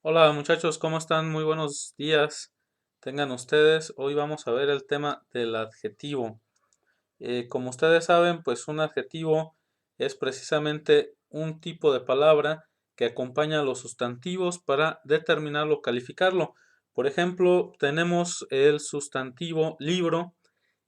Hola muchachos, ¿cómo están? Muy buenos días. Tengan ustedes. Hoy vamos a ver el tema del adjetivo. Como ustedes saben, pues un adjetivo es precisamente un tipo de palabra que acompaña a los sustantivos para determinarlo o calificarlo. Por ejemplo, tenemos el sustantivo libro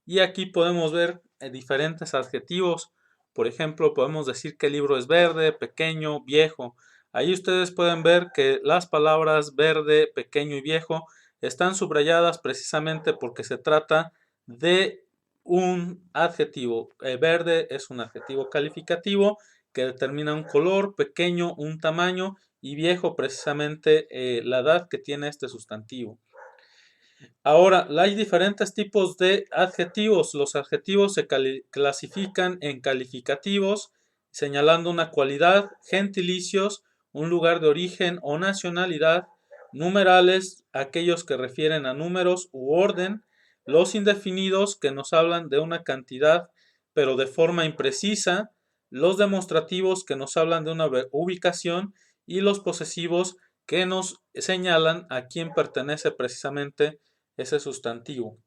y aquí podemos ver diferentes adjetivos. Por ejemplo, podemos decir que el libro es verde, pequeño, viejo. Ahí ustedes pueden ver que las palabras verde, pequeño y viejo están subrayadas precisamente porque se trata de un adjetivo. Verde es un adjetivo calificativo que determina un color, pequeño, un tamaño y viejo precisamente la edad que tiene este sustantivo. Ahora, hay diferentes tipos de adjetivos. Los adjetivos se clasifican en calificativos, señalando una cualidad, gentilicios, un lugar de origen o nacionalidad, numerales, aquellos que refieren a números u orden, los indefinidos, que nos hablan de una cantidad, pero de forma imprecisa, los demostrativos, que nos hablan de una ubicación, y los posesivos, que nos señalan a quién pertenece precisamente ese sustantivo.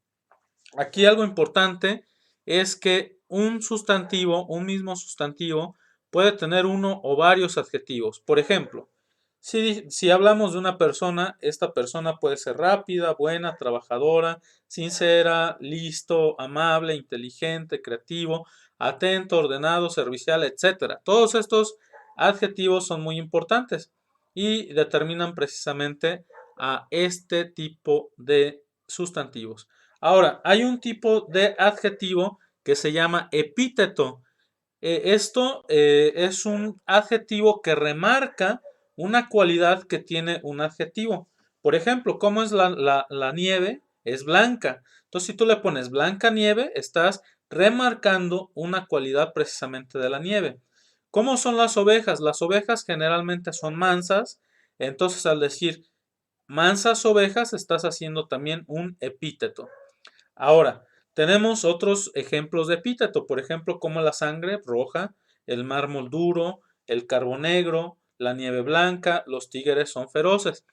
Aquí algo importante es que un sustantivo, un mismo sustantivo, puede tener uno o varios adjetivos. Por ejemplo, si hablamos de una persona, esta persona puede ser rápida, buena, trabajadora, sincera, listo, amable, inteligente, creativo, atento, ordenado, servicial, etcétera. Todos estos adjetivos son muy importantes y determinan precisamente a este tipo de sustantivos. Ahora, hay un tipo de adjetivo que se llama epíteto. Esto es un adjetivo que remarca una cualidad que tiene un adjetivo. Por ejemplo, ¿cómo es la nieve? Es blanca. Entonces, si tú le pones blanca nieve, estás remarcando una cualidad precisamente de la nieve. ¿Cómo son las ovejas? Las ovejas generalmente son mansas. Entonces, al decir mansas ovejas, estás haciendo también un epíteto. Ahora, tenemos otros ejemplos de epíteto, por ejemplo, como la sangre roja, el mármol duro, el carbón negro, la nieve blanca, los tigres son feroces.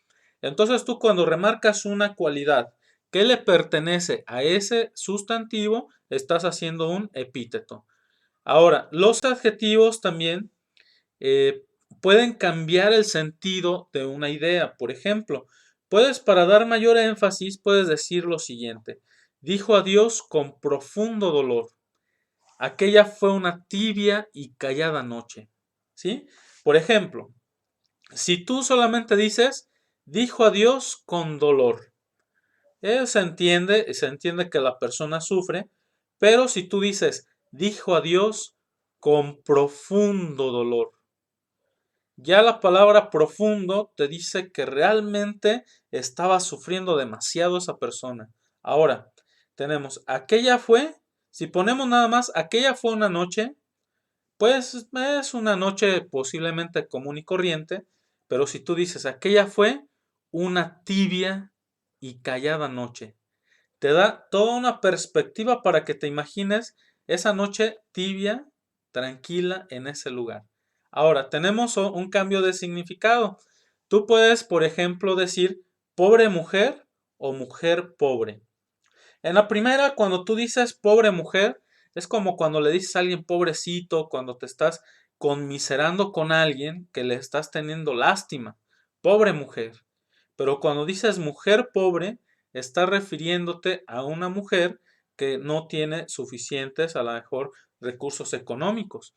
Entonces tú cuando remarcas una cualidad que le pertenece a ese sustantivo, estás haciendo un epíteto. Ahora, los adjetivos también eh, pueden cambiar el sentido de una idea. Por ejemplo, para dar mayor énfasis, puedes decir lo siguiente. Dijo adiós con profundo dolor. Aquella fue una tibia y callada noche. ¿Sí? Por ejemplo, si tú solamente dices, dijo adiós con dolor. Se entiende que la persona sufre, pero si tú dices, dijo adiós con profundo dolor, ya la palabra profundo te dice que realmente estaba sufriendo demasiado esa persona. Ahora, tenemos aquella fue, si ponemos nada más, aquella fue una noche, pues es una noche posiblemente común y corriente, pero si tú dices aquella fue una tibia y callada noche, te da toda una perspectiva para que te imagines esa noche tibia, tranquila en ese lugar. Ahora, tenemos un cambio de significado. Tú puedes, por ejemplo, decir pobre mujer o mujer pobre. En la primera, cuando tú dices pobre mujer, es como cuando le dices a alguien pobrecito, cuando te estás conmiserando con alguien que le estás teniendo lástima. Pobre mujer. Pero cuando dices mujer pobre, estás refiriéndote a una mujer que no tiene suficientes, a lo mejor, recursos económicos.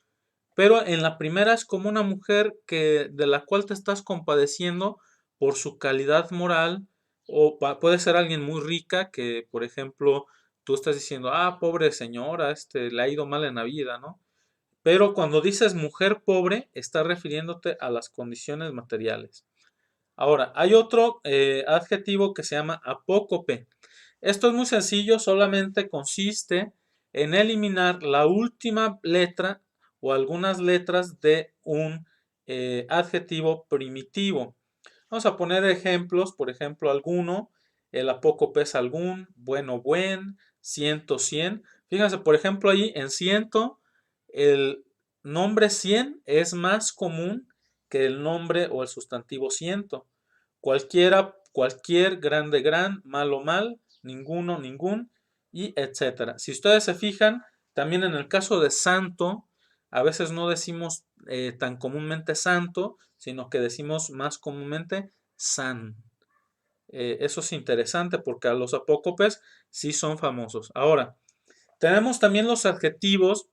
Pero en la primera es como una mujer de la cual te estás compadeciendo por su calidad moral, o puede ser alguien muy rica que, por ejemplo, tú estás diciendo, ah, pobre señora, le ha ido mal en la vida, ¿no? Pero cuando dices mujer pobre, estás refiriéndote a las condiciones materiales. Ahora, hay otro adjetivo que se llama apócope. Esto es muy sencillo, solamente consiste en eliminar la última letra o algunas letras de un adjetivo primitivo. Vamos a poner ejemplos, por ejemplo, alguno, el apócope es algún, bueno, buen, ciento, cien. Fíjense, por ejemplo, ahí en ciento, el nombre cien es más común que el nombre o el sustantivo ciento. cualquiera, cualquier, grande, gran, malo, mal, ninguno, ningún, y etcétera. Si ustedes se fijan, también en el caso de santo, a veces no decimos tan comúnmente santo, sino que decimos más comúnmente san. Eso es interesante porque a los apócopes sí son famosos. Ahora, tenemos también los adjetivos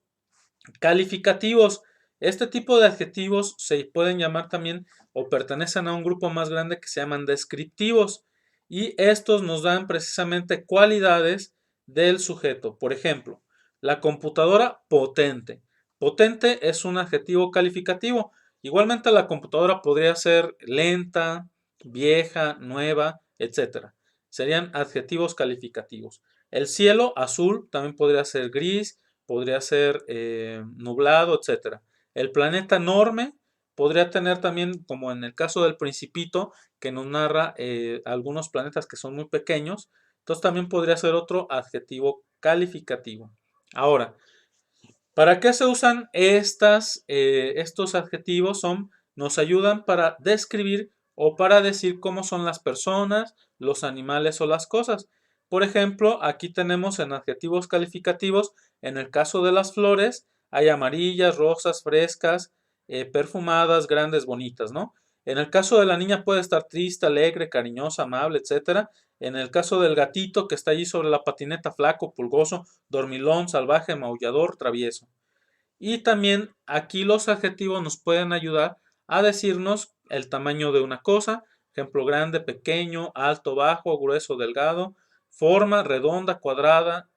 calificativos. Este tipo de adjetivos se pueden llamar también o pertenecen a un grupo más grande que se llaman descriptivos. Y estos nos dan precisamente cualidades del sujeto. Por ejemplo, la computadora potente. Potente es un adjetivo calificativo. Igualmente la computadora podría ser lenta, vieja, nueva, etcétera. Serían adjetivos calificativos. El cielo azul también podría ser gris, podría ser nublado, etcétera. El planeta enorme podría tener también, como en el caso del Principito, que nos narra algunos planetas que son muy pequeños, entonces también podría ser otro adjetivo calificativo. Ahora, ¿para qué se usan estos adjetivos? Nos ayudan para describir o para decir cómo son las personas, los animales o las cosas. Por ejemplo, aquí tenemos en adjetivos calificativos, en el caso de las flores, hay amarillas, rosas, frescas, perfumadas, grandes, bonitas, ¿no? En el caso de la niña puede estar triste, alegre, cariñosa, amable, etcétera. En el caso del gatito que está allí sobre la patineta, flaco, pulgoso, dormilón, salvaje, maullador, travieso. Y también aquí los adjetivos nos pueden ayudar a decirnos el tamaño de una cosa, ejemplo grande, pequeño, alto, bajo, grueso, delgado, forma, redonda, cuadrada,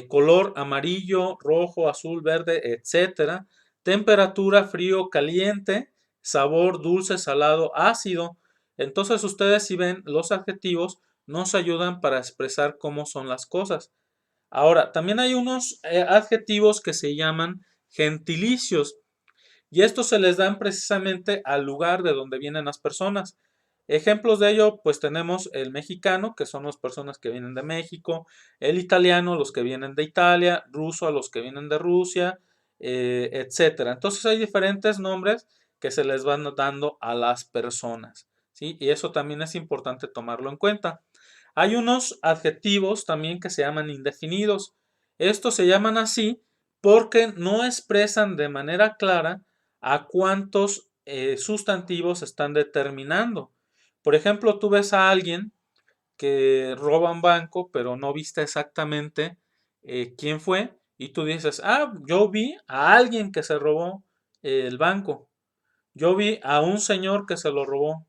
color amarillo, rojo, azul, verde, etcétera, temperatura, frío, caliente, sabor, dulce, salado, ácido. Entonces ustedes si ven los adjetivos nos ayudan para expresar cómo son las cosas. Ahora, también hay unos adjetivos que se llaman gentilicios y estos se les dan precisamente al lugar de donde vienen las personas. Ejemplos de ello, pues tenemos el mexicano, que son las personas que vienen de México, el italiano, los que vienen de Italia, ruso a los que vienen de Rusia, etcétera. Entonces hay diferentes nombres que se les van dando a las personas, ¿sí? Y eso también es importante tomarlo en cuenta. Hay unos adjetivos también que se llaman indefinidos. Estos se llaman así porque no expresan de manera clara a cuántos sustantivos están determinando. Por ejemplo, tú ves a alguien que roba un banco, pero no viste exactamente quién fue, y tú dices, ah, yo vi a alguien que se robó el banco, yo vi a un señor que se lo robó.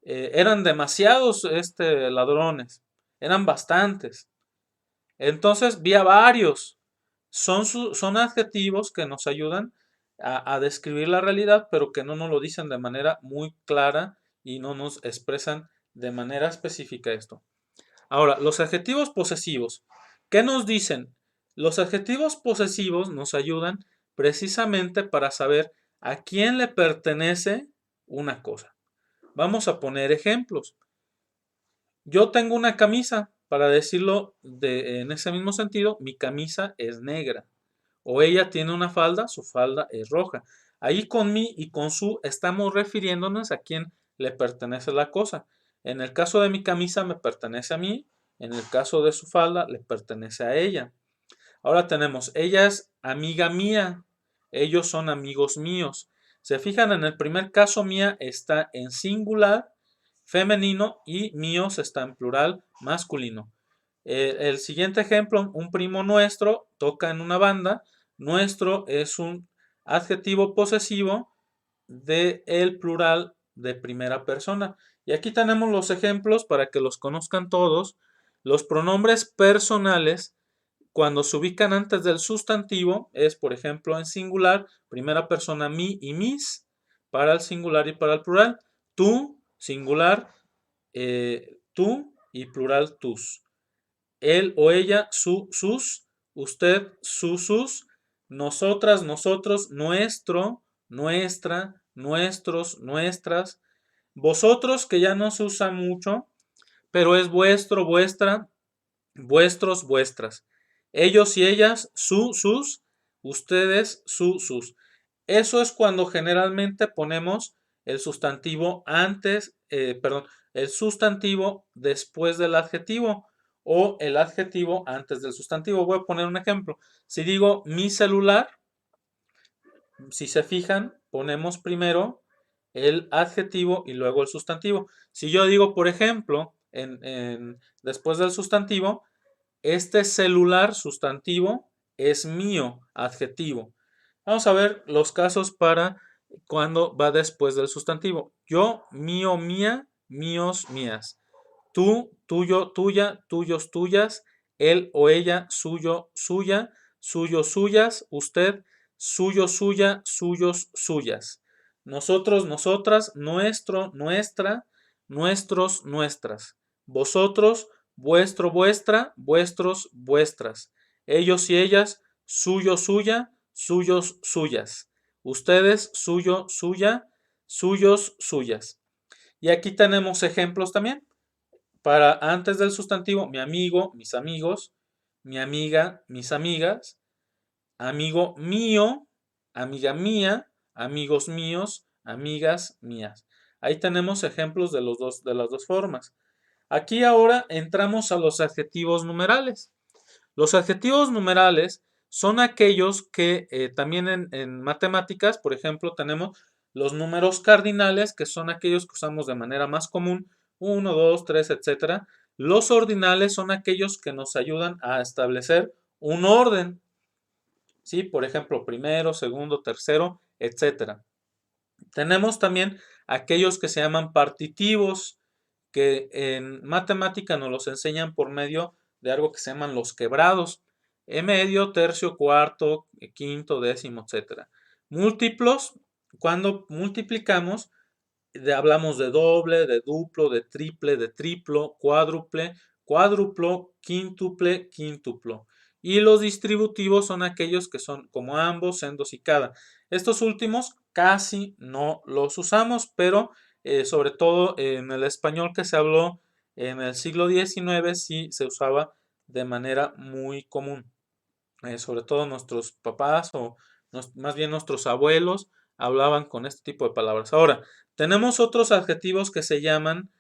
Eran demasiados ladrones, eran bastantes. Entonces vi a varios. Son adjetivos que nos ayudan a describir la realidad, pero que no nos lo dicen de manera muy clara y no nos expresan de manera específica esto. Ahora, los adjetivos posesivos. ¿Qué nos dicen? Los adjetivos posesivos nos ayudan precisamente para saber a quién le pertenece una cosa. Vamos a poner ejemplos. Yo tengo una camisa, para decirlo en ese mismo sentido, mi camisa es negra. O ella tiene una falda, su falda es roja. Ahí con mi y con su estamos refiriéndonos a quién le pertenece la cosa. En el caso de mi camisa me pertenece a mí, en el caso de su falda le pertenece a ella. Ahora tenemos, ella es amiga mía, ellos son amigos míos. Se fijan, en el primer caso mía está en singular femenino y míos está en plural masculino. El siguiente ejemplo, un primo nuestro toca en una banda. Nuestro es un adjetivo posesivo de el plural de primera persona. Y aquí tenemos los ejemplos para que los conozcan todos. Los pronombres personales, cuando se ubican antes del sustantivo, es por ejemplo en singular, primera persona mi y mis, para el singular y para el plural. Tú, singular, tú y plural tus. Él o ella, su, sus, usted, sus, nosotras, nosotros, nuestro, nuestra, nuestros, nuestras, vosotros, que ya no se usa mucho, pero es vuestro, vuestra, vuestros, vuestras. Ellos y ellas, sus, ustedes, sus. Eso es cuando generalmente ponemos el sustantivo antes, perdón, el sustantivo después del adjetivo o el adjetivo antes del sustantivo. Voy a poner un ejemplo. Si digo mi celular, si se fijan, ponemos primero el adjetivo y luego el sustantivo. Si yo digo, por ejemplo, después del sustantivo, este celular sustantivo es mío, adjetivo. Vamos a ver los casos para cuando va después del sustantivo. Yo, mío, mía, míos, mías. Tú, tuyo, tuya, tuyos, tuyas. Él o ella, suyo, suya. Suyos, suyas. Usted, suyo, suya, suyos, suyas. Nosotros, nosotras. Nuestro, nuestra. Nuestros, nuestras. Vosotros, vuestro, vuestra. Vuestros, vuestras. Ellos y ellas, suyo, suya. Suyos, suyas. Ustedes, suyo, suya. Suyos, suyas. Y aquí tenemos ejemplos también. Para antes del sustantivo, mi amigo, mis amigos, mi amiga, mis amigas, amigo mío, amiga mía, amigos míos, amigas mías. Ahí tenemos ejemplos de las dos formas. Aquí ahora entramos a los adjetivos numerales. Los adjetivos numerales son aquellos que también en matemáticas, por ejemplo, tenemos los números cardinales, que son aquellos que usamos de manera más común, 1, 2, 3, etcétera. Los ordinales son aquellos que nos ayudan a establecer un orden, ¿sí? Por ejemplo, primero, segundo, tercero, etcétera. Tenemos también aquellos que se llaman partitivos, que en matemática nos los enseñan por medio de algo que se llaman los quebrados. Medio, tercio, cuarto, quinto, décimo, etcétera. Múltiplos, cuando multiplicamos, hablamos de doble, de duplo, de triple, de triplo, cuádruple, cuádruplo, quíntuple, quíntuplo. Y los distributivos son aquellos que son como ambos, sendos y cada. Estos últimos casi no los usamos, pero sobre todo en el español que se habló en el siglo XIX sí se usaba de manera muy común. Sobre todo nuestros papás o más bien nuestros abuelos hablaban con este tipo de palabras. Ahora, tenemos otros adjetivos que se llaman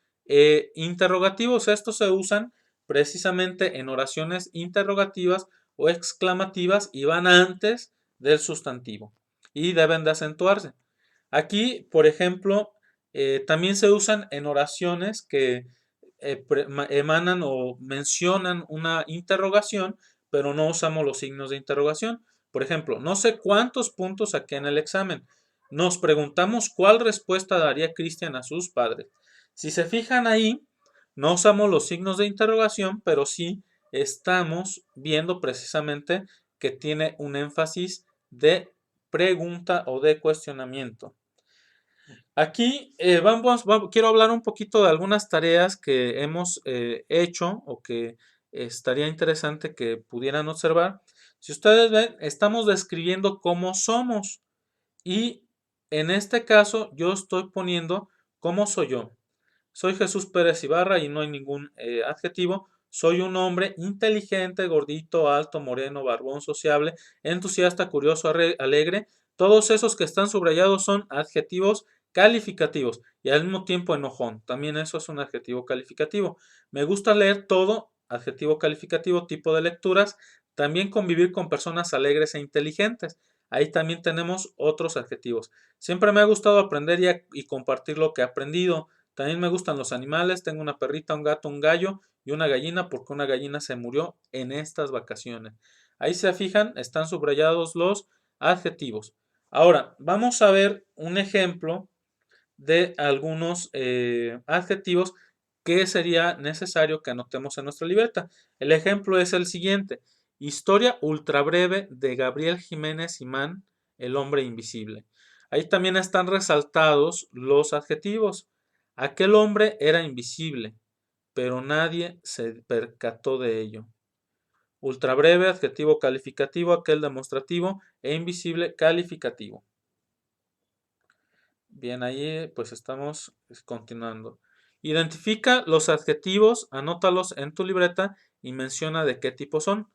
interrogativos. Estos se usan precisamente en oraciones interrogativas o exclamativas y van antes del sustantivo y deben de acentuarse. Aquí, por ejemplo, también se usan en oraciones que emanan o mencionan una interrogación, pero no usamos los signos de interrogación. Por ejemplo, no sé cuántos puntos saqué en el examen. Nos preguntamos cuál respuesta daría Cristian a sus padres. Si se fijan ahí, no usamos los signos de interrogación, pero sí estamos viendo precisamente que tiene un énfasis de pregunta o de cuestionamiento. Aquí quiero hablar un poquito de algunas tareas que hemos hecho o que estaría interesante que pudieran observar. Si ustedes ven, estamos describiendo cómo somos y en este caso yo estoy poniendo cómo soy yo. Soy Jesús Pérez Ibarra y no hay ningún adjetivo. Soy un hombre inteligente, gordito, alto, moreno, barbón, sociable, entusiasta, curioso, alegre. Todos esos que están subrayados son adjetivos calificativos y al mismo tiempo enojón. También eso es un adjetivo calificativo. Me gusta leer todo, adjetivo calificativo, tipo de lecturas. También convivir con personas alegres e inteligentes. Ahí también tenemos otros adjetivos. Siempre me ha gustado aprender y compartir lo que he aprendido. También me gustan los animales, tengo una perrita, un gato, un gallo y una gallina porque una gallina se murió en estas vacaciones. Ahí se fijan, están subrayados los adjetivos. Ahora, vamos a ver un ejemplo de algunos adjetivos que sería necesario que anotemos en nuestra libreta. El ejemplo es el siguiente. Historia ultra breve de Gabriel Jiménez Imán, El hombre invisible. Ahí también están resaltados los adjetivos. Aquel hombre era invisible, pero nadie se percató de ello. Ultra breve, adjetivo calificativo, aquel demostrativo e invisible calificativo. Bien, ahí pues estamos continuando. Identifica los adjetivos, anótalos en tu libreta y menciona de qué tipo son.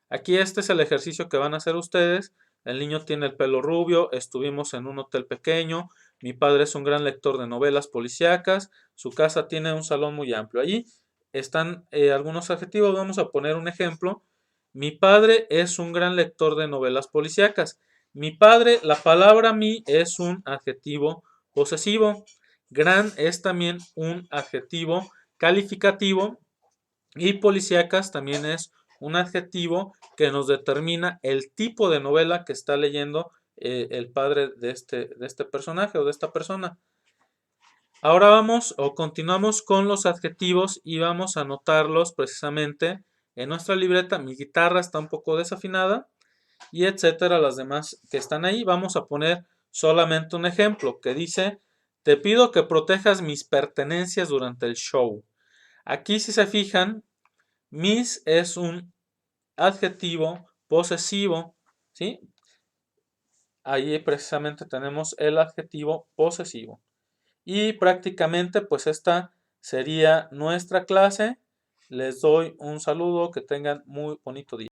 Aquí este es el ejercicio que van a hacer ustedes. El niño tiene el pelo rubio, estuvimos en un hotel pequeño, Mi padre es un gran lector de novelas policíacas. Su casa tiene un salón muy amplio. Allí están algunos adjetivos. Vamos a poner un ejemplo. Mi padre es un gran lector de novelas policíacas. Mi padre, la palabra mi es un adjetivo posesivo. Gran es también un adjetivo calificativo y policíacas también es un adjetivo que nos determina el tipo de novela que está leyendo el padre de este personaje o de esta persona. Ahora vamos o continuamos con los adjetivos y vamos a anotarlos precisamente en nuestra libreta. Mi guitarra está un poco desafinada y etcétera, las demás que están ahí. Vamos a poner solamente un ejemplo que dice: te pido que protejas mis pertenencias durante el show. Aquí, si se fijan, mis es un adjetivo posesivo, ¿sí? Ahí precisamente tenemos el adjetivo posesivo. Y prácticamente pues esta sería nuestra clase. Les doy un saludo, que tengan muy bonito día.